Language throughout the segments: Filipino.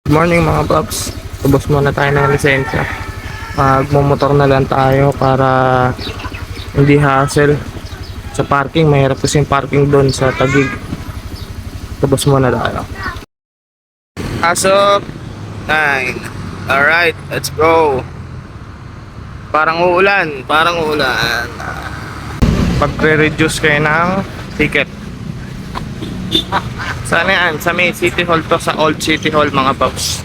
Good morning mga paps. Tubos muna tayo ng lisensya. Magmumotor na lang tayo para hindi hassle sa parking. Mahirap kasi yung parking doon sa Taguig. Tubos muna tayo. Pasok 9. Alright, let's go. Parang uulan. Pagre-reduce kayo ng ticket. Saan yan? Sa may City Hall to, sa Old City Hall mga paps.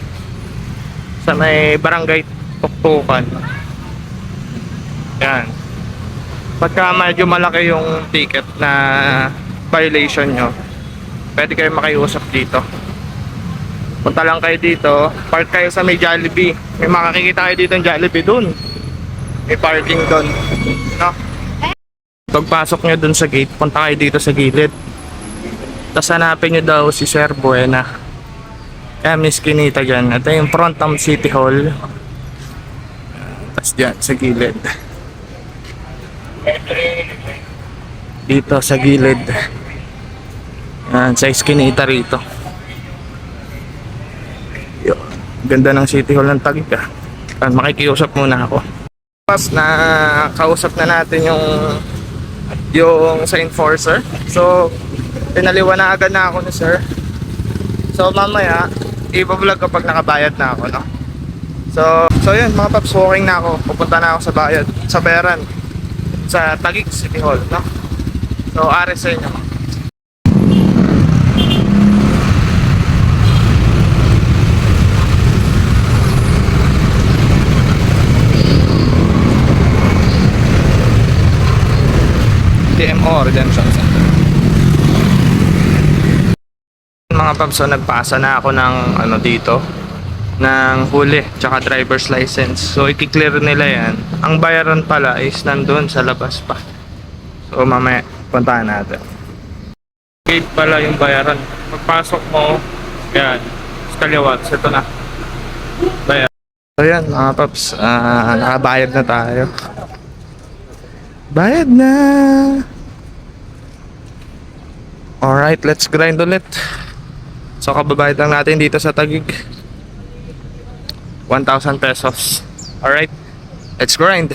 Sa may barangay Tuktukan. Yan. Pagka medyo malaki yung ticket na violation nyo, pwede kayo makiusap dito. Punta lang kayo dito, park kayo sa may Jollibee. May makakikita kayo dito ng Jollibee dun. May parking dun. No? Pagpasok nyo dun sa gate, punta kayo dito sa gilid. Tapos hanapin nyo daw si Sir Buena. Kaya Miss Kinita dyan. Ito yung front ng City Hall. Tapos dyan sa gilid. Dito sa gilid. Yan, sa Kinita rito. Yo, ganda ng City Hall ng Taguig ah. Makikiusap muna ako. Tapos na kausap na natin yung sa enforcer. So pinaliwanagan na ako ni sir. So mamaya i-vlog kapag nakabayad na ako, no? So yun mga paps, walking na ako. Pupunta na ako sa bayaran sa Taguig City Hall, no? So ares sa inyo. DMO Redemption Center. Mga paps, so nagpasa na ako ng dito ng huli tsaka driver's license. So i-clear nila yan. Ang bayaran pala is nandun sa labas pa. So mamaya puntahan natin. Gate pala yung bayaran. Pagpasok mo, yan, sa kaliwa, ito na bayad. So yan mga paps, nakabayad na tayo. Bayad na. Alright, let's grind ulit. So kababayad lang natin dito sa Taguig, 1,000 pesos. Alright, let's grind.